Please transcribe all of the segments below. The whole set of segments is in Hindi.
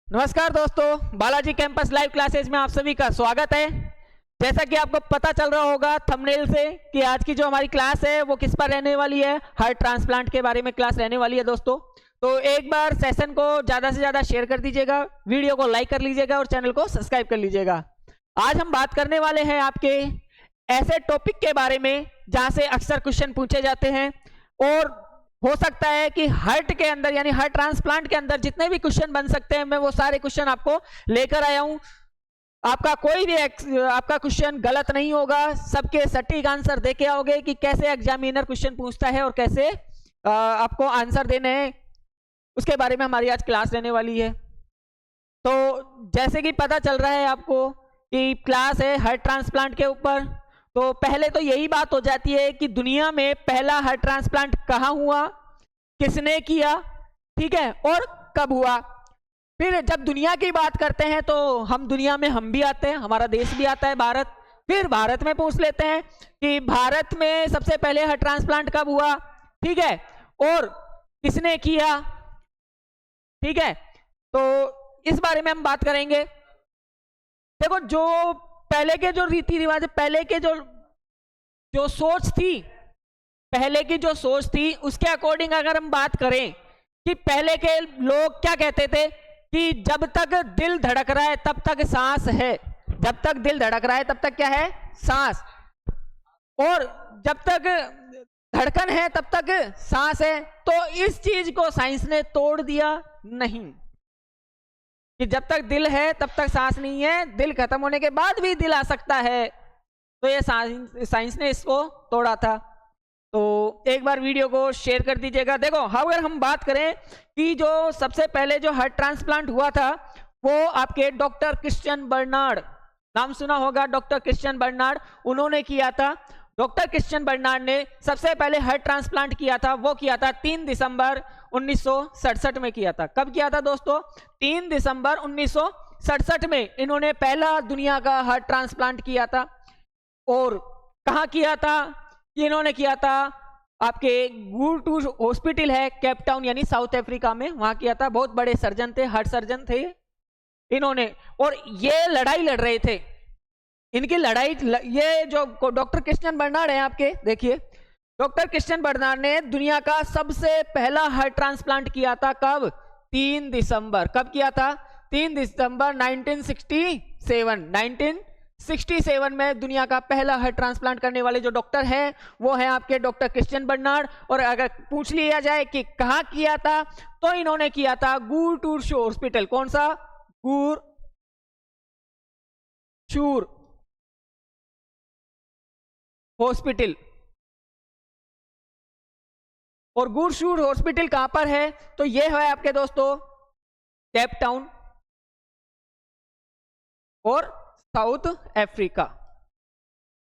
नमस्कार दोस्तों, बालाजी कैंपस लाइव क्लासेज में आप सभी का स्वागत है। जैसा कि आपको पता चल रहा होगा थंबनेल से कि आज की जो हमारी क्लास है वो किस पर रहने वाली है, हार्ट ट्रांसप्लांट के बारे में क्लास रहने वाली है दोस्तों। तो एक बार सेशन को ज़्यादा से ज़्यादा शेयर कर दीजिएगा, वीडियो को लाइक कर लीजिएगा और चैनल को सब्सक्राइब कर लीजिएगा। आज हम बात करने वाले हैं आपके ऐसे टॉपिक के बारे में जहाँ से अक्सर क्वेश्चन पूछे जाते हैं और हो सकता है कि हार्ट के अंदर यानी हार्ट ट्रांसप्लांट के अंदर जितने भी क्वेश्चन बन सकते हैं मैं वो सारे क्वेश्चन आपको लेकर आया हूं। आपका कोई भी आपका क्वेश्चन गलत नहीं होगा, सबके सटीक आंसर देके आओगे कि कैसे एग्जामिनर क्वेश्चन पूछता है और कैसे आपको आंसर देने हैं, उसके बारे में हमारी आज क्लास रहने वाली है। तो जैसे कि पता चल रहा है आपको कि क्लास है हार्ट ट्रांसप्लांट के ऊपर, तो पहले तो यही बात हो जाती है कि दुनिया में पहला हार्ट ट्रांसप्लांट कहाँ हुआ, किसने किया, ठीक है, और कब हुआ। फिर जब दुनिया की बात करते हैं तो हम दुनिया में हम भी आते हैं, हमारा देश भी आता है भारत। फिर भारत में पूछ लेते हैं कि भारत में सबसे पहले हार्ट ट्रांसप्लांट कब हुआ, ठीक है, और किसने किया, ठीक है। तो इस बारे में हम बात करेंगे। देखो, जो पहले के जो रीति रिवाज, पहले के जो सोच थी, पहले की जो सोच थी उसके अकॉर्डिंग अगर हम बात करें कि पहले के लोग क्या कहते थे कि जब तक दिल धड़क रहा है तब तक सांस है, जब तक दिल धड़क रहा है तब तक क्या है, सांस, और जब तक धड़कन है तब तक सांस है। तो इस चीज को साइंस ने तोड़ दिया, नहीं कि जब तक दिल है तब तक सांस नहीं है, दिल खत्म होने के बाद भी दिल आ सकता है। तो ये साइंस ने इसको तोड़ा था। तो एक बार वीडियो को शेयर कर दीजिएगा। देखो, अगर हम बात करें कि जो सबसे पहले जो हार्ट ट्रांसप्लांट हुआ था वो आपके डॉक्टर क्रिश्चियन बर्नार्ड, नाम सुना होगा, डॉक्टर क्रिश्चियन बर्नार्ड, उन्होंने किया था। डॉक्टर क्रिश्चियन बर्नार्ड ने सबसे पहले हार्ट ट्रांसप्लांट किया था, वो किया था 3 दिसंबर 1967 में किया था। कब किया था दोस्तों? 3 दिसंबर 1967 में इन्होंने पहला दुनिया का हार्ट ट्रांसप्लांट किया था। और कहाँ किया था? इन्होंने किया था आपके गुरटूर हॉस्पिटल है, केप टाउन यानी साउथ अफ्रीका में, वहां किया था। बहुत बड़े सर्जन थे, हार्ट सर्जन थे इन्होंने, और ये लड़ाई लड़ रहे थे। इनकी लड़ाई, ये जो डॉक्टर क्रिश्चियन बर्नार्ड है आपके, देखिए, डॉक्टर क्रिश्चियन बर्नार्ड ने दुनिया का सबसे पहला हार्ट ट्रांसप्लांट किया था। कब? 3 दिसंबर। कब किया था? 3 दिसंबर 1967 में दुनिया का पहला हार्ट ट्रांसप्लांट करने वाले जो डॉक्टर है वो है आपके डॉक्टर क्रिश्चियन बर्नार्ड। और अगर पूछ लिया जाए कि कहाँ किया था, तो इन्होंने किया था गुरटूर हॉस्पिटल। कौन सा? गुरटूर हॉस्पिटल। और गुरटूर हॉस्पिटल कहां पर है? तो ये है आपके दोस्तों केप टाउन और साउथ अफ्रीका।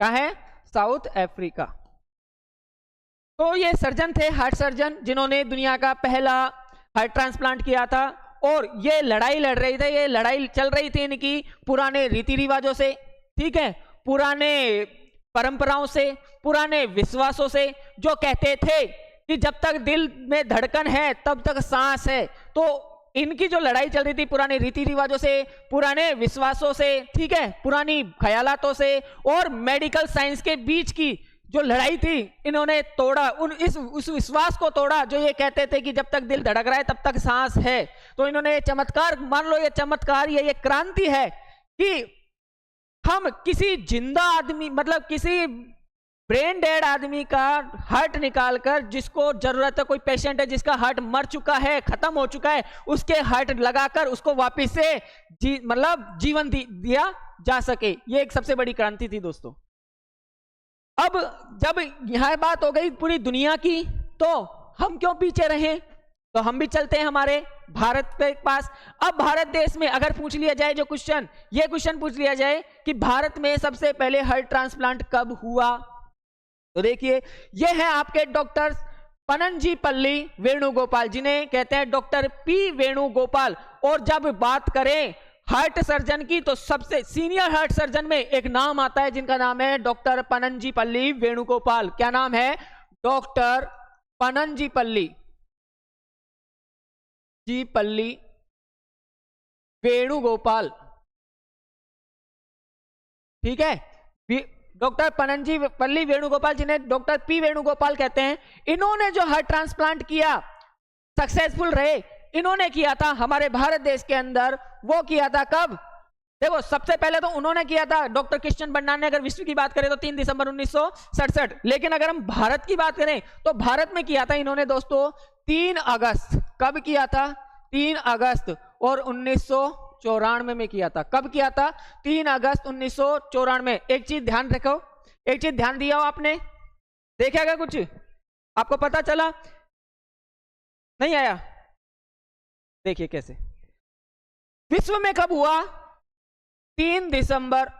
कहां है? South Africa. तो ये सर्जन थे, हार्ट सर्जन, जिन्होंने दुनिया का पहला हार्ट ट्रांसप्लांट किया था। और ये लड़ाई लड़ रहे थे, ये लड़ाई चल रही थी इनकी पुराने रीति रिवाजों से, ठीक है, पुराने परंपराओं से, पुराने विश्वासों से, जो कहते थे कि जब तक दिल में धड़कन है तब तक सांस है। तो इनकी जो लड़ाई चल रही थी पुराने रीति रिवाजों से, पुराने विश्वासों से, ठीक है, पुरानी ख्यालातों से और मेडिकल साइंस के बीच की जो लड़ाई थी, इन्होंने तोड़ा, उस विश्वास को तोड़ा जो ये कहते थे कि जब तक दिल धड़क रहा है तब तक सांस है। तो इन्होंने चमत्कार, मान लो ये चमत्कार, ये क्रांति है कि हम किसी जिंदा आदमी, मतलब किसी ब्रेन डेड आदमी का हार्ट निकालकर, जिसको जरूरत है, कोई पेशेंट है जिसका हार्ट मर चुका है, खत्म हो चुका है, उसके हार्ट लगाकर उसको वापस से मतलब जीवन दिया जा सके। ये एक सबसे बड़ी क्रांति थी दोस्तों। अब जब यह बात हो गई पूरी दुनिया की, तो हम क्यों पीछे रहे? तो हम भी चलते हैं हमारे भारत के पास। अब भारत देश में अगर पूछ लिया जाए जो क्वेश्चन, ये क्वेश्चन पूछ लिया जाए कि भारत में सबसे पहले हार्ट ट्रांसप्लांट कब हुआ, तो देखिए, ये है आपके डॉक्टर पनंजीपल्ली वेणुगोपाल, जिन्हें कहते हैं डॉक्टर पी वेणुगोपाल। और जब बात करें हार्ट सर्जन की, तो सबसे सीनियर हार्ट सर्जन में एक नाम आता है जिनका नाम है डॉक्टर पनंजीपल्ली वेणुगोपाल। क्या नाम है? डॉक्टर पनंजीपल्ली वेणुगोपाल, ठीक है, डॉक्टर पल्ली वेणुगोपाल जिन्हें डॉक्टर पी वेणुगोपाल कहते हैं, इन्होंने जो हार्ट ट्रांसप्लांट किया, सक्सेसफुल रहे, इन्होंने किया था हमारे भारत देश के अंदर। वो किया था कब? देखो, सबसे पहले तो उन्होंने किया था डॉक्टर क्रिश्चियन बर्नार्ड ने। अगर विश्व की बात करें तो 3 दिसंबर 1967, लेकिन अगर हम भारत की बात करें तो भारत में किया था इन्होंने दोस्तों 3 अगस्त। कब किया था? 3 अगस्त और 1994 में किया था। कब किया था? 3 अगस्त 1994। एक चीज ध्यान रखो, एक चीज ध्यान दिया हो आपने, देखा क्या कुछ आपको पता चला? नहीं आया? देखिए कैसे विश्व में कब हुआ? 3 दिसंबर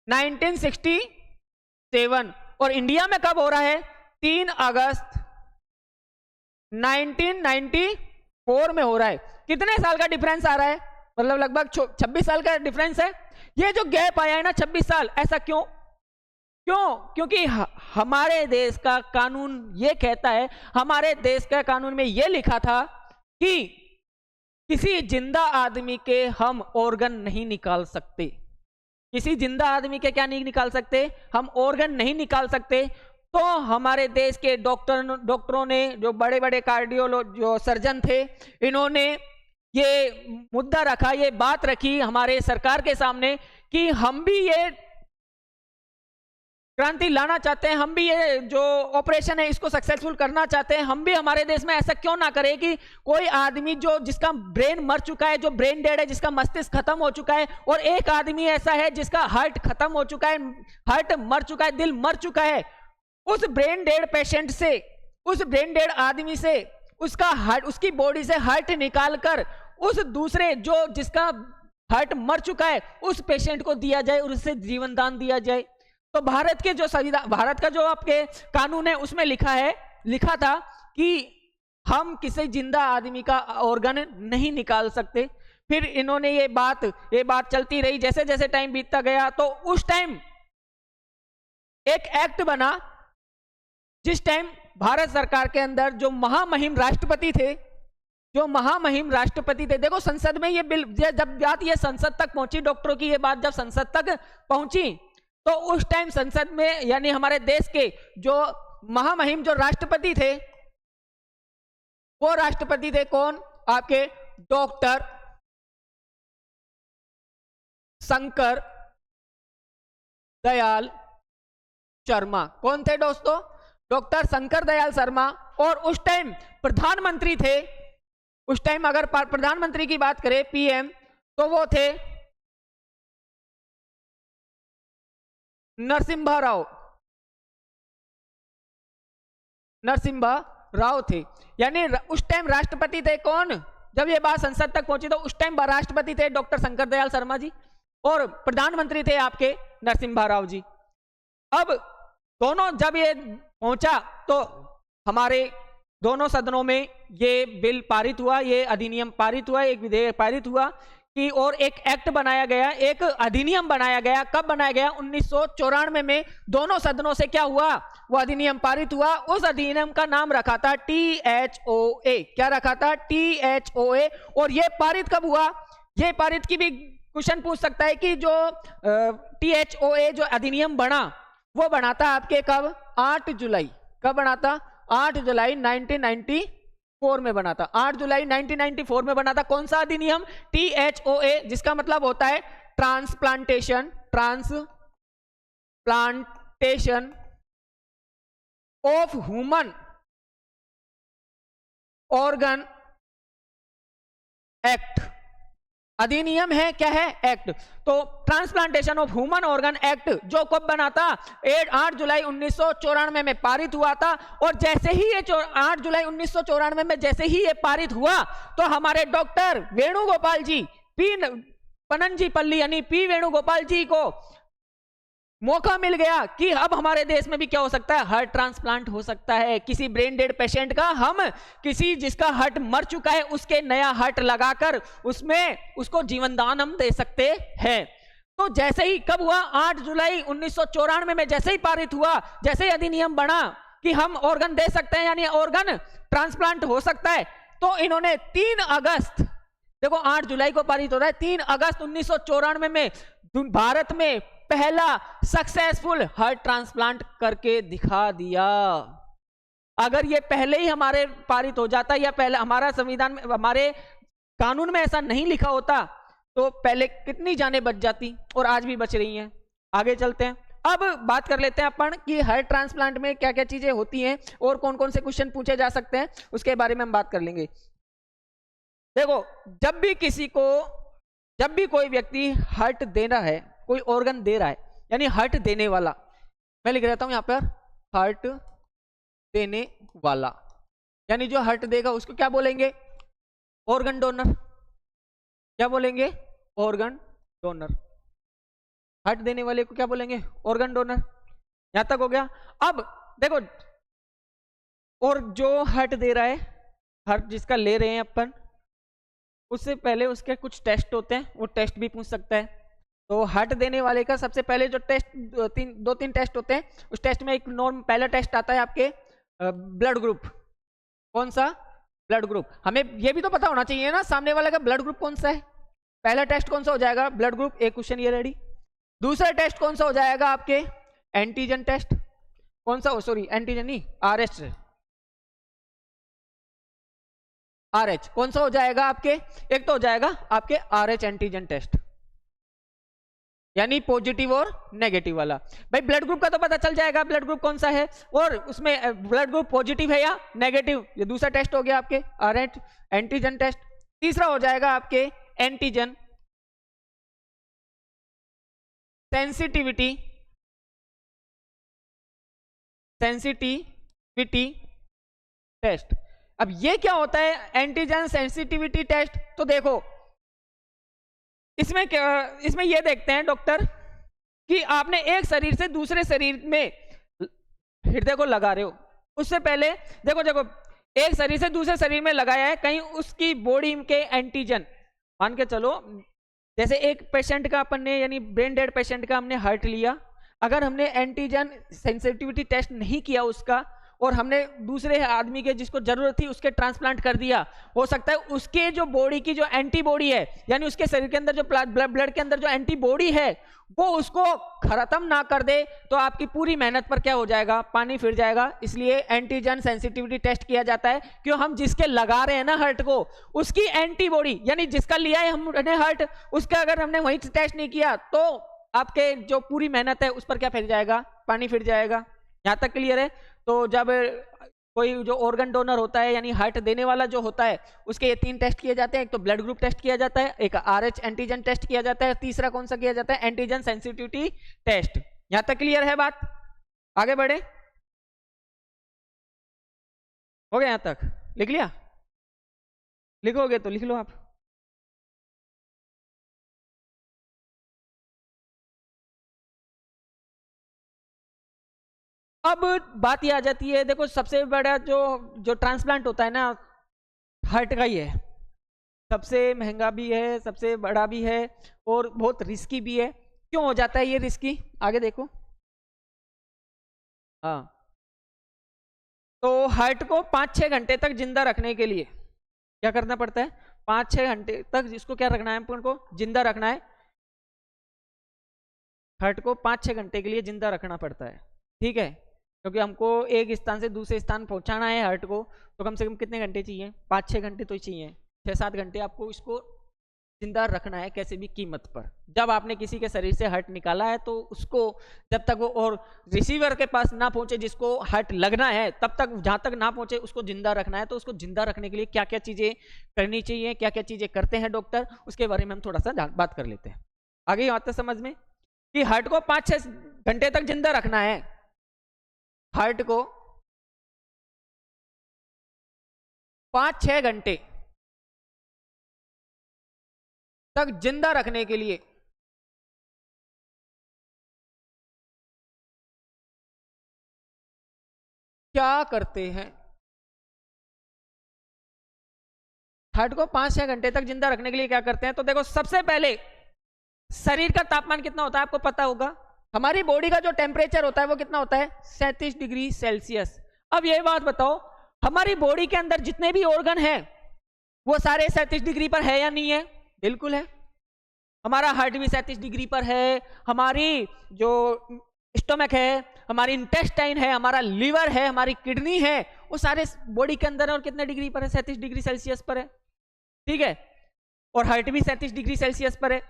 1967। और इंडिया में कब हो रहा है? 3 अगस्त 1994 में हो रहा है। कितने साल का डिफरेंस आ रहा है? मतलब लगभग 26 साल का डिफरेंस है। ये जो गैप आया है ना 26 साल, ऐसा क्यों? क्योंकि हमारे देश का कानून ये कहता है, हमारे देश का कानून में ये लिखा था कि किसी जिंदा आदमी के हम ऑर्गन नहीं निकाल सकते। किसी जिंदा आदमी के क्या नहीं निकाल सकते? हम ऑर्गन नहीं निकाल सकते। तो हमारे देश के डॉक्टरों ने, जो बड़े बड़े कार्डियोलॉजी जो सर्जन थे, इन्होंने ये मुद्दा रखा, ये बात रखी हमारे सरकार के सामने कि हम भी ये क्रांति लाना चाहते हैं, हम भी ये जो ऑपरेशन है इसको सक्सेसफुल करना चाहते हैं। हम भी हमारे देश में ऐसा क्यों ना करें कि कोई आदमी जिसका ब्रेन मर चुका है, जो ब्रेन डेड है, जिसका मस्तिष्क खत्म हो चुका है, और एक आदमी ऐसा है जिसका हार्ट खत्म हो चुका है, हार्ट मर चुका है, दिल मर चुका है, उस ब्रेन डेड पेशेंट से, उस ब्रेन डेड आदमी से उसका हार्ट, उसकी बॉडी से हार्ट निकालकर उस दूसरे जिसका हार्ट मर चुका है उस पेशेंट को दिया जाए और उससे जीवन दान दिया जाए। तो भारत के जो संविधान, भारत का जो आपके कानून है उसमें लिखा था कि हम किसी जिंदा आदमी का ऑर्गन नहीं निकाल सकते। फिर इन्होंने ये बात चलती रही, जैसे जैसे टाइम बीतता गया तो उस टाइम एक एक्ट बना, जिस टाइम भारत सरकार के अंदर जो महामहिम राष्ट्रपति थे, देखो संसद में ये बिल, जब बात ये संसद तक पहुंची, डॉक्टरों की ये बात जब संसद तक पहुंची, तो उस टाइम संसद में, यानी हमारे देश के जो महामहिम जो राष्ट्रपति थे, वो राष्ट्रपति थे कौन? आपके डॉक्टर शंकर दयाल शर्मा। कौन थे दोस्तों? डॉक्टर शंकर दयाल शर्मा। और उस टाइम प्रधानमंत्री थे, उस टाइम अगर प्रधानमंत्री की बात करें, पीएम, तो वो थे नरसिम्हा राव थे। यानी उस टाइम राष्ट्रपति थे कौन? जब ये बात संसद तक पहुंची तो उस टाइम राष्ट्रपति थे डॉक्टर शंकर दयाल शर्मा जी, और प्रधानमंत्री थे आपके नरसिम्हा राव जी। अब दोनों जब ये पहुंचा तो हमारे दोनों सदनों में ये बिल पारित हुआ, ये अधिनियम पारित हुआ, एक विधेयक पारित हुआ कि, और एक एक्ट बनाया गया, एक अधिनियम बनाया गया। कब बनाया गया? 1994 में दोनों सदनों से क्या हुआ? वो अधिनियम पारित हुआ। उस अधिनियम का नाम रखा था THOA। क्या रखा था? THOA। और ये पारित कब हुआ? ये पारित की भी क्वेश्चन पूछ सकता है कि जो THOA जो अधिनियम बना, वो बना था आपके कब? 8 जुलाई। कब बना था? 8 जुलाई 1994 में बना था। 8 जुलाई 1994 में बना था। कौन सा अधिनियम? THOA, जिसका मतलब होता है transplantation of human organ act. अधिनियम है, क्या है? एक्ट। तो transplantation of human organ act जो कब बना था? 8 जुलाई 1994 में पारित हुआ था। और जैसे ही ये 8 जुलाई 1994 में जैसे ही ये पारित हुआ तो हमारे डॉक्टर वेणुगोपाल जी, पनंजी पल्ली यानी पी वेणुगोपाल जी को मौका मिल गया कि अब हमारे देश में भी क्या हो सकता है? हार्ट ट्रांसप्लांट हो सकता है। किसी ब्रेन डेड पेशेंट का हम किसी जिसका हार्ट मर चुका है उसके नया हार्ट लगाकर उसको जीवन दान हम दे सकते हैं। तो जैसे ही कब हुआ? 8 जुलाई 1994 में जैसे ही पारित हुआ, जैसे ही अधिनियम बना कि हम ऑर्गन दे सकते हैं, यानी ऑर्गन ट्रांसप्लांट हो सकता है, तो इन्होंने 3 देखो 8 जुलाई को पारित हो रहा है, 3 अगस्त 1994 में भारत में पहला सक्सेसफुल हार्ट ट्रांसप्लांट करके दिखा दिया। अगर ये पहले ही हमारे पारित हो जाता या पहले हमारा संविधान में, हमारे कानून में ऐसा नहीं लिखा होता तो पहले कितनी जानें बच जाती, और आज भी बच रही हैं। आगे चलते हैं, अब बात कर लेते हैं अपन कि हार्ट ट्रांसप्लांट में क्या क्या चीजें होती हैं और कौन कौन से क्वेश्चन पूछे जा सकते हैं, उसके बारे में हम बात कर लेंगे। देखो जब भी कोई व्यक्ति हार्ट दे रहा है, कोई ऑर्गन दे रहा है, यानी हार्ट देने वाला, मैं लिख रहता हूं यहां पर हार्ट देने वाला, यानी जो हार्ट देगा उसको क्या बोलेंगे? Organ donor. क्या बोलेंगे? Organ donor. हार्ट देने वाले को क्या बोलेंगे? Organ donor. यहां तक हो गया। अब देखो, और जो हार्ट दे रहा है, हार्ट जिसका ले रहे हैं अपन, उससे पहले उसके कुछ टेस्ट होते हैं, वो टेस्ट भी पूछ सकता है। तो हार्ट देने वाले का सबसे पहले जो टेस्ट, दो तीन टेस्ट होते हैं, उस टेस्ट में एक नॉर्म पहला टेस्ट आता है आपके ब्लड ग्रुप। कौन सा? Blood group. हमें ये भी तो पता होना चाहिए ना सामने वाले का ब्लड ग्रुप कौन सा है। पहला टेस्ट कौन सा हो जाएगा? Blood group. एक क्वेश्चन ये रेडी। दूसरा टेस्ट कौन सा हो जाएगा आपके? Antigen test. कौन सा? सॉरी एंटीजन नहीं, आरएच। आरएच कौन सा हो जाएगा आपके? एक तो हो जाएगा आपके आरएच एंटीजन टेस्ट, यानी पॉजिटिव और नेगेटिव वाला। भाई ब्लड ग्रुप का तो पता चल जाएगा ब्लड ग्रुप कौन सा है, और उसमें ब्लड ग्रुप पॉजिटिव है या नेगेटिव। ये दूसरा टेस्ट हो गया आपके आरएच एंटीजन टेस्ट। तीसरा हो जाएगा आपके एंटीजन सेंसिटिविटी टेस्ट। अब ये क्या होता है एंटीजन सेंसिटिविटी टेस्ट? तो देखो इसमें ये देखते हैं डॉक्टर कि आपने एक शरीर से दूसरे शरीर में हृदय को लगा रहे हो, उससे पहले देखो एक शरीर से दूसरे शरीर में लगाया है, कहीं उसकी बॉडी के एंटीजन, मान के चलो जैसे एक पेशेंट का अपन ने, यानी ब्रेन डेड पेशेंट का हमने हार्ट लिया, अगर हमने एंटीजन सेंसिटिविटी टेस्ट नहीं किया उसका, और हमने दूसरे आदमी के जिसको जरूरत थी उसके ट्रांसप्लांट कर दिया, हो सकता है उसके जो बॉडी की जो एंटीबॉडी है, यानी उसके शरीर के अंदर जो ब्लड के अंदर जो एंटीबॉडी है वो उसको खत्म ना कर दे, तो आपकी पूरी मेहनत पर क्या हो जाएगा? पानी फिर जाएगा। इसलिए एंटीजन सेंसिटिविटी टेस्ट किया जाता है, क्यों? हम जिसके लगा रहे हैं ना हार्ट को, उसकी एंटीबॉडी, यानी जिसका लिया है हमने हार्ट, उसका अगर हमने वही टेस्ट नहीं किया तो आपके जो पूरी मेहनत है उस पर क्या फिर जाएगा? पानी फिर जाएगा। यहां तक क्लियर है? तो जब कोई जो ऑर्गन डोनर होता है, यानी हार्ट देने वाला जो होता है, उसके ये 3 टेस्ट किए जाते हैं। एक तो ब्लड ग्रुप टेस्ट किया जाता है, एक आरएच एंटीजन टेस्ट किया जाता है, तीसरा कौन सा किया जाता है? Antigen sensitivity test. यहां तक क्लियर है बात? आगे बढ़े? हो गया? यहां तक लिख लिया? लिखोगे तो लिख लो आप। अब बात ये आ जाती है, देखो सबसे बड़ा जो ट्रांसप्लांट होता है ना, हार्ट का ही है। सबसे महंगा भी है, सबसे बड़ा भी है, और बहुत रिस्की भी है। क्यों हो जाता है ये रिस्की? आगे देखो। हाँ, तो हार्ट को 5-6 घंटे तक जिंदा रखने के लिए क्या करना पड़ता है? 5-6 घंटे तक इसको क्या रखना है? अपन को जिंदा रखना है। हार्ट को 5-6 घंटे के लिए जिंदा रखना पड़ता है, ठीक है? क्योंकि हमको एक स्थान से दूसरे स्थान पहुंचाना है हार्ट को, तो कम से कम कितने घंटे चाहिए? 5-6 घंटे तो चाहिए। 6-7 घंटे आपको इसको जिंदा रखना है, कैसे भी कीमत पर। जब आपने किसी के शरीर से हार्ट निकाला है तो उसको जब तक वो और रिसीवर के पास ना पहुंचे जिसको हार्ट लगना है, तब तक, जहां तक ना पहुंचे उसको जिंदा रखना है। तो उसको जिंदा रखने के लिए क्या क्या चीजें करनी चाहिए, क्या क्या चीजें करते हैं डॉक्टर, उसके बारे में हम थोड़ा सा बात कर लेते हैं। आगे आता है समझ में कि हार्ट को 5-6 घंटे तक जिंदा रखना है। हार्ट को 5-6 घंटे तक जिंदा रखने के लिए क्या करते हैं? हार्ट को 5-6 घंटे तक जिंदा रखने के लिए क्या करते हैं? तो देखो सबसे पहले शरीर का तापमान कितना होता है आपको पता होगा। हमारी बॉडी का जो टेम्परेचर होता है वो कितना होता है? 37 डिग्री सेल्सियस। अब ये बात बताओ, हमारी बॉडी के अंदर जितने भी ऑर्गन हैं वो सारे 37 डिग्री पर है या नहीं है? बिल्कुल है। हमारा हार्ट भी 37 डिग्री पर है, हमारी जो स्टमक है, हमारी इंटेस्टाइन है, हमारा लीवर है, हमारी किडनी है, वो सारे बॉडी के अंदर और कितने डिग्री पर है? 37 डिग्री सेल्सियस पर है, ठीक है। और हार्ट भी 37 डिग्री सेल्सियस पर है।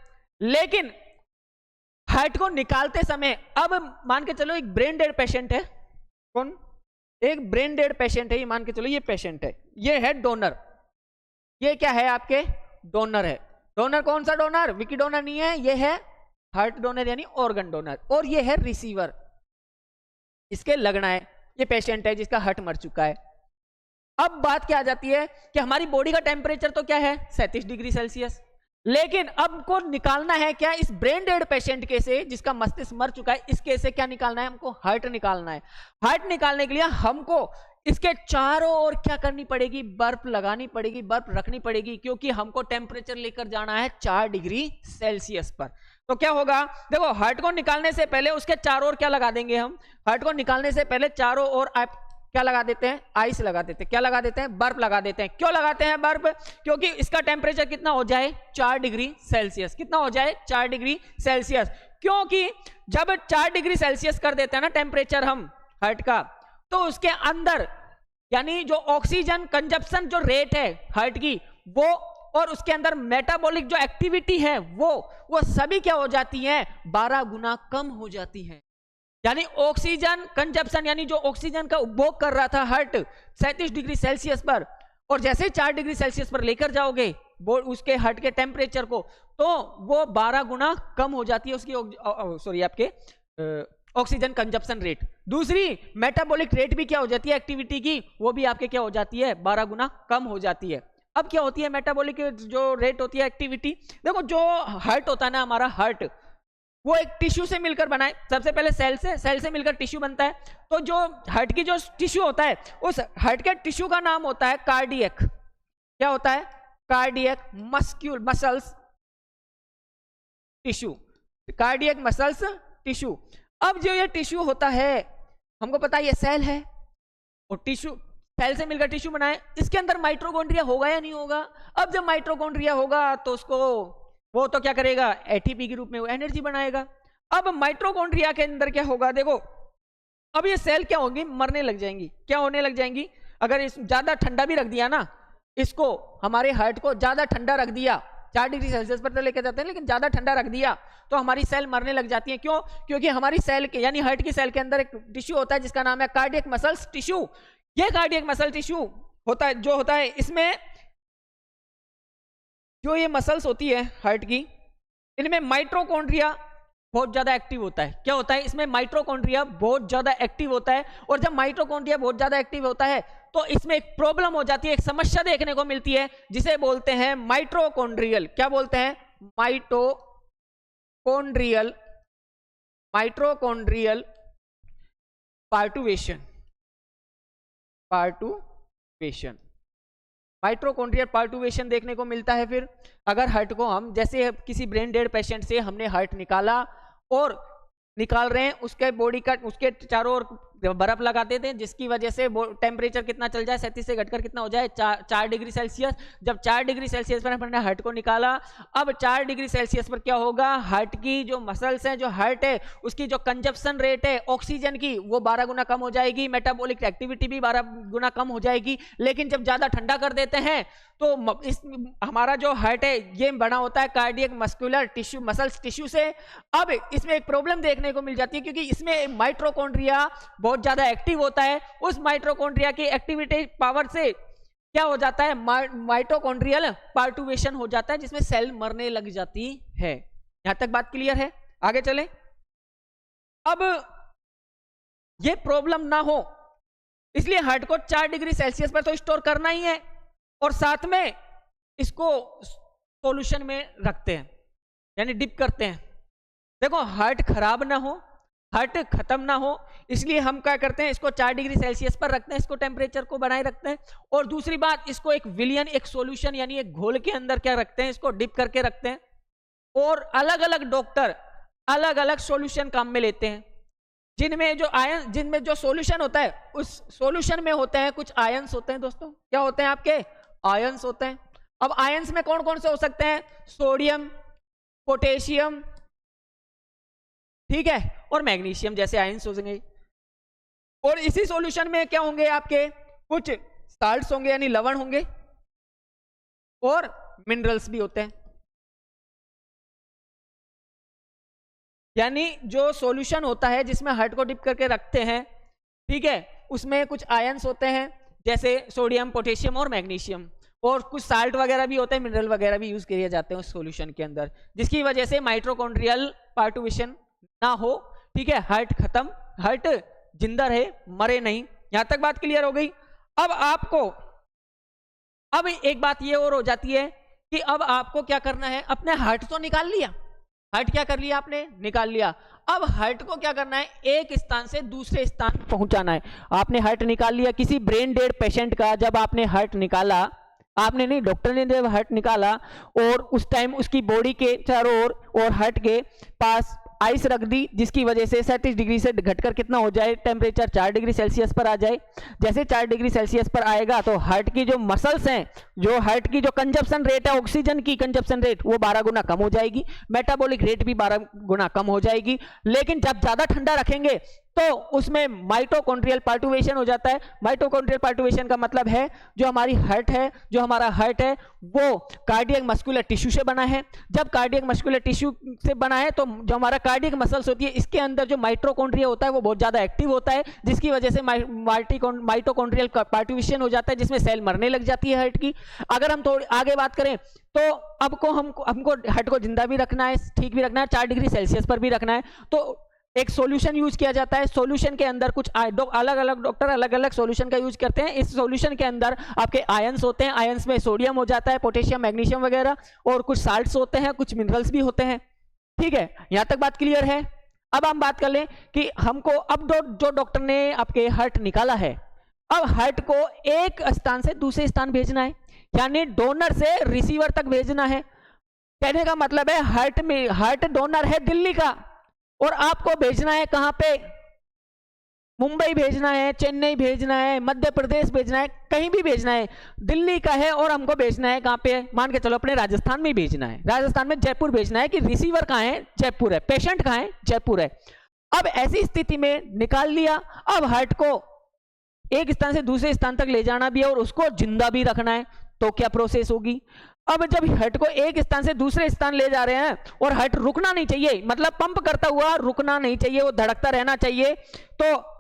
लेकिन हार्ट को निकालते समय, अब मान के चलो एक ब्रेन डेड पेशेंट है, कौन? एक ब्रेन डेड पेशेंट है, ये मान के चलो ये पेशेंट है, ये है डोनर, ये क्या है? आपके डोनर है। डोनर कौन सा डोनर? विकी डोनर नहीं है, ये है हार्ट डोनर यानी ऑर्गन डोनर, और ये है रिसीवर, इसके लगना है। ये पेशेंट है जिसका हार्ट मर चुका है। अब बात क्या आ जाती है कि हमारी बॉडी का टेम्परेचर तो क्या है? 37 डिग्री सेल्सियस। लेकिन अब को निकालना है क्या? इस ब्रेन डेड पेशेंट के से, जिसका मस्तिष्क मर चुका है, इसके से क्या निकालना है? हमको हार्ट निकालना है। हार्ट निकालने के लिए हमको इसके चारों ओर क्या करनी पड़ेगी? बर्फ लगानी पड़ेगी, बर्फ रखनी पड़ेगी, क्योंकि हमको टेम्परेचर लेकर जाना है 4 डिग्री सेल्सियस पर। तो क्या होगा? देखो, हार्ट को निकालने से पहले उसके चारों ओर क्या लगा देंगे हम? हार्ट को निकालने से पहले चारों ओर आप क्या लगा देते हैं? आइस लगा देते हैं। क्या लगा देते हैं? बर्फ लगा देते हैं। क्यों लगाते हैं बर्फ? क्योंकि इसका टेम्परेचर कितना हो जाए? 4 डिग्री सेल्सियस। कितना हो जाए? 4 डिग्री सेल्सियस। क्योंकि जब 4 डिग्री सेल्सियस कर देते हैं ना टेम्परेचर हम हार्ट का, तो उसके अंदर यानी जो ऑक्सीजन कंजप्शन जो रेट है हार्ट की, वो और उसके अंदर मेटाबॉलिक जो एक्टिविटी है वो सभी क्या हो जाती है? 12 गुना कम हो जाती है। यानी ऑक्सीजन कंजप्शन, यानी जो ऑक्सीजन का उपभोग कर रहा था हार्ट 37 डिग्री सेल्सियस पर, और जैसे ही 4 डिग्री सेल्सियस पर लेकर जाओगे वो उसके हार्ट के टेम्परेचर को, तो वो 12 गुना कम हो जाती है उसकी आपके ऑक्सीजन कंजप्शन रेट। दूसरी मेटाबॉलिक रेट भी क्या हो जाती है एक्टिविटी की? वो भी आपके क्या हो जाती है? 12 गुना कम हो जाती है। अब क्या होती है मेटाबॉलिक जो रेट होती है एक्टिविटी? देखो, जो हार्ट होता है ना, हमारा हार्ट, वो एक टिश्यू से मिलकर बना है। सबसे पहले सेल से मिलकर टिश्यू बनता है। तो जो हार्ट की जो टिश्यू होता है, उस हार्ट के टिश्यू का नाम होता है कार्डियक। क्या होता है? Cardiac muscles tissue, cardiac muscles tissue. अब जो ये टिश्यू होता है, हमको पता है ये सेल है, और टिश्यू सेल से मिलकर टिश्यू बना है। इसके अंदर माइटोकॉन्ड्रिया होगा या नहीं होगा? अब जब माइटोकॉन्ड्रिया होगा तो उसको वो तो क्या करेगा? एटीपी के रूप में वो एनर्जी बनाएगा। अब माइटोकॉन्ड्रिया के अंदर क्या होगा? देखो, अब ये सेल क्या होंगी? मरने लग जाएंगी। क्या होने लग जाएंगी? अगर इस ज्यादा ठंडा भी रख दिया ना, इसको हमारे हार्ट को ज्यादा ठंडा रख दिया, 4 डिग्री सेल्सियस पर तो लेकर जाते हैं, लेकिन ज्यादा ठंडा रख दिया तो हमारी सेल मरने लग जाती है। क्यों? क्योंकि हमारी सेल के यानी हार्ट की सेल के अंदर एक टिश्यू होता है जिसका नाम है कार्डियक मसल्स टिश्यू। ये कार्डियक मसल टिश्यू होता है, जो होता है इसमें जो ये मसल्स होती है हार्ट की, इनमें माइटोकॉन्ड्रिया बहुत ज्यादा एक्टिव होता है। क्या होता है? इसमें माइटोकॉन्ड्रिया बहुत ज्यादा एक्टिव होता है। और जब माइटोकॉन्ड्रिया बहुत ज्यादा एक्टिव होता है तो इसमें एक प्रॉब्लम हो जाती है, एक समस्या देखने को मिलती है, जिसे बोलते हैं माइटोकॉन्ड्रियल। क्या बोलते हैं? माइटोकॉन्ड्रियल पार्टुवेशन। माइटोकॉन्ड्रियल पार्टुवेशन देखने को मिलता है। फिर अगर हार्ट को हम, जैसे किसी ब्रेन डेड पेशेंट से हमने हार्ट निकाला और निकाल रहे हैं, उसके बॉडी का, उसके चारों ओर बर्फ लगा देते हैं, जिसकी वजह से टेम्परेचर कितना चल जाए? 37 से घटकर कितना हो जाए? 4 डिग्री सेल्सियस। जब 4 डिग्री सेल्सियस पर हमने हार्ट को निकाला, अब 4 डिग्री सेल्सियस पर क्या होगा? हार्ट की जो मसल्स हैं, जो हार्ट है, उसकी जो कंजप्शन रेट है ऑक्सीजन की, वो 12 गुना कम हो जाएगी। मेटाबॉलिक एक्टिविटी भी 12 गुना कम हो जाएगी। लेकिन जब ज्यादा ठंडा कर देते हैं तो हमारा जो हार्ट है ये बना होता है cardiac muscular tissue, muscles tissue से। अब इसमें एक प्रॉब्लम देखने को मिल जाती है, क्योंकि इसमें माइटोकॉन्ड्रिया बहुत ज्यादा एक्टिव होता है। उस माइटोकॉन्ड्रिया की एक्टिविटी पावर से क्या हो जाता है? माइटोकॉन्ड्रियल पार्टुवेशन हो जाता है, जिसमें सेल मरने लग जाती है। यहां तक बात क्लियर है? आगे चले। अब ये प्रॉब्लम ना हो इसलिए हार्ट को 4 डिग्री सेल्सियस पर तो स्टोर करना ही है, और साथ में इसको सॉल्यूशन में रखते हैं, यानी डिप करते हैं। देखो, हार्ट खराब ना हो, हार्ट खत्म ना हो, इसलिए हम क्या करते हैं? इसको 4 डिग्री सेल्सियस पर रखते हैं, इसको टेम्परेचर को बनाए रखते हैं। और दूसरी बात, इसको एक विलियन, एक सॉल्यूशन यानी एक घोल के अंदर क्या रखते हैं? इसको डिप करके रखते हैं। और अलग अलग डॉक्टर अलग अलग सॉल्यूशन काम में लेते हैं, जिनमें जो सॉल्यूशन होता है, उस सॉल्यूशन में होते हैं कुछ आयंस होते हैं। दोस्तों, क्या होते हैं? आपके आयंस होते हैं। अब आयंस में कौन कौन से हो सकते हैं? सोडियम, पोटेशियम, ठीक है, और मैग्नीशियम जैसे आयंस हो जाएंगे। और इसी सॉल्यूशन में क्या होंगे आपके? कुछ साल्ट्स होंगे यानी लवण होंगे, और मिनरल्स भी होते हैं। यानी जो सॉल्यूशन होता है जिसमें हर्ट को डिप करके रखते हैं, ठीक है, उसमें कुछ आयंस होते हैं जैसे सोडियम, पोटेशियम और मैग्नीशियम, और कुछ साल्ट वगैरह भी होते हैं, मिनरल वगैरह भी यूज किए जाते हैं उस सॉल्यूशन के अंदर, जिसकी वजह से माइटोकॉन्ड्रियल पार्टिशन ना हो, ठीक है, हर्ट खत्म, हर्ट जिंदा रहे, मरे नहीं। यहां तक बात क्लियर हो गई। अब आपको अब एक बात ये और हो जाती है कि अब आपको क्या करना है? अपने हर्ट तो निकाल लिया, हर्ट क्या कर लिया आपने? निकाल लिया। अब हर्ट को क्या करना है? एक स्थान से दूसरे स्थान पहुंचाना है। आपने हर्ट निकाल लिया, किसी ब्रेन डेड पेशेंट का जब आपने हर्ट निकाला, आपने नहीं, डॉक्टर ने जब हर्ट निकाला और उस टाइम उसकी बॉडी के चारों ओर और हर्ट के पास आइस रख दी, जिसकी वजह से 37 डिग्री से घटकर कितना हो जाए? टेम्परेचर 4 डिग्री सेल्सियस पर आ जाए। जैसे 4 डिग्री सेल्सियस पर आएगा तो हर्ट की जो मसल्स हैं, जो हर्ट की जो कंजप्शन रेट है, ऑक्सीजन की कंजप्शन रेट, वो 12 गुना कम हो जाएगी, मेटाबॉलिक रेट भी 12 गुना कम हो जाएगी। लेकिन जब ज्यादा ठंडा रखेंगे तो उसमें माइटोकॉन्ड्रियल पार्टिशन हो जाता है। माइटोकॉन्ड्रियल पार्टिशन का मतलब है जो हमारी हर्ट है, जो हमारा हर्ट है वो कार्डियक मस्कुलर टिश्यू से बना है। जब कार्डियक मस्कुलर टिश्यू से बना है तो जो हमारा कार्डियक मसल्स होती है, इसके अंदर जो माइटोकॉन्ड्रिया होता है वो बहुत ज्यादा एक्टिव होता है, जिसकी वजह से माइटोकॉन्ड्रियल पार्टिशन हो जाता है, जिसमें सेल मरने लग जाती है हर्ट की। अगर हम थोड़ी आगे बात करें तो अब को हमको हर्ट को जिंदा भी रखना है, ठीक भी रखना है, 4 डिग्री सेल्सियस पर भी रखना है, तो एक सॉल्यूशन यूज किया जाता है। सॉल्यूशन के अंदर कुछ अलग अलग डॉक्टर अलग अलग सॉल्यूशन का यूज करते हैं। इस सॉल्यूशन के अंदर आपके आयंस होते हैं, आयंस में सोडियम हो जाता है, पोटेशियम, मैग्नीशियम वगैरह, और कुछ साल्ट्स होते हैं, कुछ मिनरल्स भी होते हैं, ठीक है। यहां तक बात क्लियर है। अब हम बात कर लें कि हमको अब जो डॉक्टर ने आपके हर्ट निकाला है, अब हर्ट को एक स्थान से दूसरे स्थान भेजना है, यानी डोनर से रिसीवर तक भेजना है। कहने का मतलब है हर्ट डोनर है दिल्ली का, और आपको भेजना है कहां पे? मुंबई भेजना है, चेन्नई भेजना है, मध्य प्रदेश भेजना है, कहीं भी भेजना है, दिल्ली का है और हमको भेजना है कहां पे? मान के चलो अपने राजस्थान में भेजना है, राजस्थान में जयपुर भेजना है, कि रिसीवर कहां है? जयपुर है, पेशेंट कहां है? जयपुर है। अब ऐसी स्थिति में निकाल लिया, अब हर्ट को एक स्थान से दूसरे स्थान तक ले जाना भी है और उसको जिंदा भी रखना है, तो क्या प्रोसेस होगी? अब जब हर्ट को एक स्थान से दूसरे स्थान ले जा रहे हैं और हर्ट रुकना नहीं चाहिए, मतलब पंप करता हुआ रुकना नहीं चाहिए, वो धड़कता रहना चाहिए, तो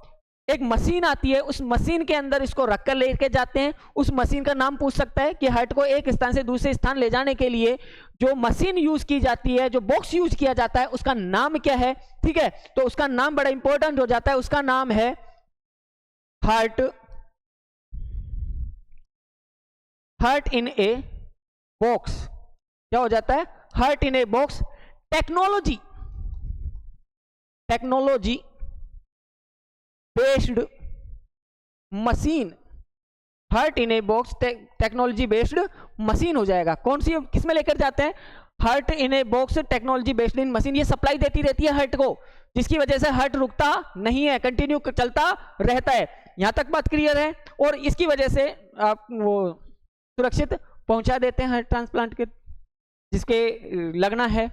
एक मशीन आती है, उस मशीन के अंदर इसको रखकर लेके जाते हैं। उस मशीन का नाम पूछ सकता है कि हर्ट को एक स्थान से दूसरे स्थान ले जाने के लिए जो मशीन यूज की जाती है, जो बॉक्स यूज किया जाता है, उसका नाम क्या है? ठीक है, तो उसका नाम बड़ा इंपॉर्टेंट हो जाता है, उसका नाम है हार्ट इन ए बॉक्स। क्या हो जाता है? Heart in a box. Technology based machine, heart in a box technology based machine हो जाएगा। कौन सी, किसमें लेकर जाते हैं? Heart in a box technology based in machine. ये सप्लाई देती रहती है हर्ट को, जिसकी वजह से हर्ट रुकता नहीं है, कंटिन्यू चलता रहता है। यहां तक बात क्लियर है। और इसकी वजह से आप वो सुरक्षित पहुंचा देते हैं हार्ट ट्रांसप्लांट के जिसके लगना है।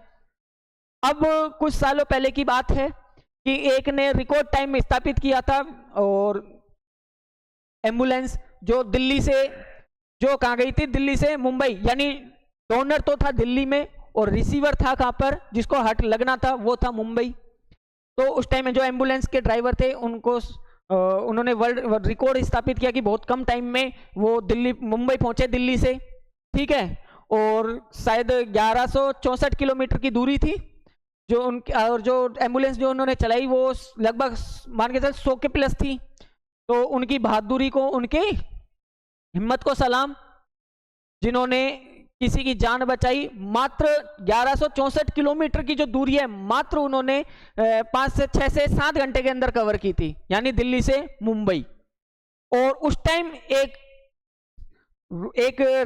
अब कुछ सालों पहले की बात है कि एक ने रिकॉर्ड टाइम में स्थापित किया था, और एम्बुलेंस जो दिल्ली से, जो कहां गई थी? दिल्ली से मुंबई, यानी डोनर तो था दिल्ली में और रिसीवर था कहां पर? जिसको हार्ट लगना था वो था मुंबई। तो उस टाइम में जो एम्बुलेंस के ड्राइवर थे उनको उन्होंने वर्ल्ड रिकॉर्ड स्थापित किया कि बहुत कम टाइम में वो मुंबई पहुंचे दिल्ली से, ठीक है। और शायद 1164 किलोमीटर की दूरी थी जो उनकी, और जो एम्बुलेंस जो उन्होंने चलाई वो लगभग मान के चल 100 के प्लस थी। तो उनकी बहादुरी को, उनके हिम्मत को सलाम, जिन्होंने किसी की जान बचाई। मात्र 1164 किलोमीटर की जो दूरी है, मात्र उन्होंने 5 से 6 से 7 घंटे के अंदर कवर की थी, यानी दिल्ली से मुंबई। और उस टाइम एक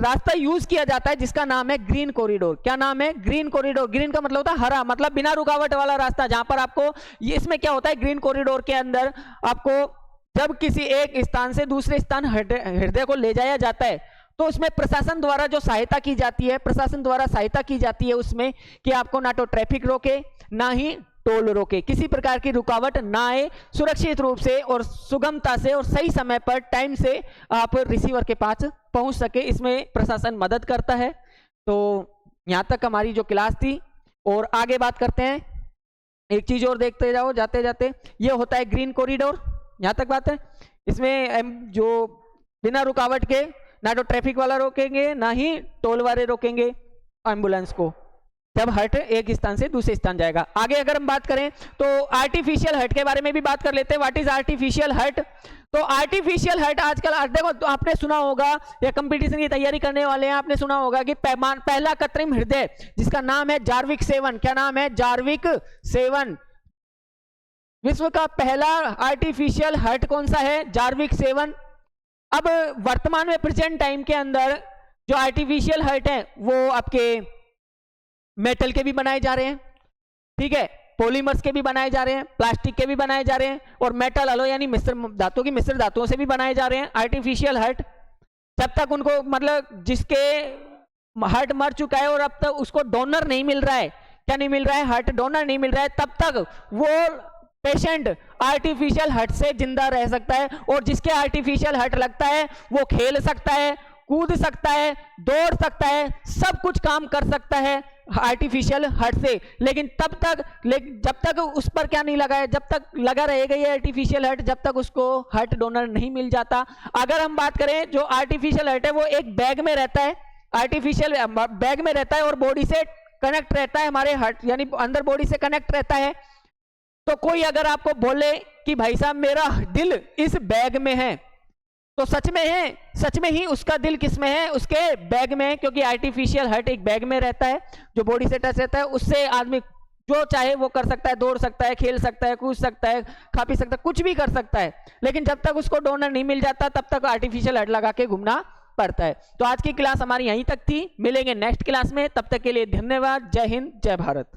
रास्ता यूज किया जाता है जिसका नाम है ग्रीन कॉरिडोर। क्या नाम है? Green corridor. ग्रीन का मतलब होता है हरा, मतलब बिना रुकावट वाला रास्ता, जहां पर आपको, ये इसमें क्या होता है ग्रीन कॉरिडोर के अंदर, आपको जब किसी एक स्थान से दूसरे स्थान हृदय को ले जाया जाता है तो उसमें प्रशासन द्वारा जो सहायता की जाती है, प्रशासन द्वारा सहायता की जाती है उसमें कि आपको ना तो ट्रैफिक रोके ना ही टोल रोके, किसी प्रकार की रुकावट ना आए, सुरक्षित रूप से और सुगमता से और सही समय पर टाइम से आप रिसीवर के पास पहुंच सके, इसमें प्रशासन मदद करता है। तो यहाँ तक हमारी जो क्लास थी, और आगे बात करते हैं। एक चीज और देखते जाओ जाते जाते, ये होता है ग्रीन कॉरिडोर। यहाँ तक बात है। इसमें जो बिना रुकावट के ना तो ट्रैफिक वाला रोकेंगे ना ही टोल वाले रोकेंगे एम्बुलेंस को, जब हट एक स्थान से दूसरे स्थान जाएगा। आगे अगर हम बात करें तो आर्टिफिशियल हट के बारे में भी बात कर लेते हैं। व्हाट इज आर्टिफिशियल हट? तो आर्टिफिशियल हट आजकल देखो, तो आपने सुना होगा या कंपटीशन की तैयारी करने वाले हैं, आपने सुना होगा कि पहला कृत्रिम हृदय जिसका नाम है जार्विक 7। क्या नाम है? जार्विक 7। विश्व का पहला आर्टिफिशियल हर्ट कौन सा है? जार्विक 7। अब वर्तमान में प्रेजेंट टाइम के अंदर जो आर्टिफिशियल हर्ट है वो आपके मेटल के भी बनाए जा रहे हैं, ठीक है, पॉलीमर्स के भी बनाए जा रहे हैं, प्लास्टिक के भी बनाए जा रहे हैं, और मेटल अलो यानी मिश्र धातुओं से भी बनाए जा रहे हैं आर्टिफिशियल हर्ट। जब तक उनको मतलब जिसके हार्ट मर चुका है और अब तक उसको डोनर नहीं मिल रहा है, क्या नहीं मिल रहा है? हार्ट डोनर नहीं मिल रहा है, तब तक वो पेशेंट आर्टिफिशियल हार्ट से जिंदा रह सकता है। और जिसके आर्टिफिशियल हार्ट लगता है वो खेल सकता है, कूद सकता है, दौड़ सकता है, सब कुछ काम कर सकता है आर्टिफिशियल हार्ट से। लेकिन जब तक उस पर क्या नहीं लगा है, जब तक लगा रहेगा ये आर्टिफिशियल हार्ट, जब तक उसको हार्ट डोनर नहीं मिल जाता। अगर हम बात करें जो आर्टिफिशियल हार्ट है वो एक बैग में रहता है, आर्टिफिशियल बैग में रहता है और बॉडी से कनेक्ट रहता है, हमारे हार्ट यानी अंदर बॉडी से कनेक्ट रहता है। तो कोई अगर आपको बोले कि भाई साहब मेरा दिल इस बैग में है, तो सच में है, सच में ही उसका दिल किस में है? उसके बैग में है, क्योंकि आर्टिफिशियल हार्ट एक बैग में रहता है जो बॉडी से टच रहता है। उससे आदमी जो चाहे वो कर सकता है, दौड़ सकता है, खेल सकता है, कूद सकता है, खा पी सकता है, कुछ भी कर सकता है। लेकिन जब तक उसको डोनर नहीं मिल जाता तब तक आर्टिफिशियल हार्ट लगा के घूमना पड़ता है। तो आज की क्लास हमारी यहीं तक थी, मिलेंगे नेक्स्ट क्लास में, तब तक के लिए धन्यवाद। जय हिंद, जय भारत।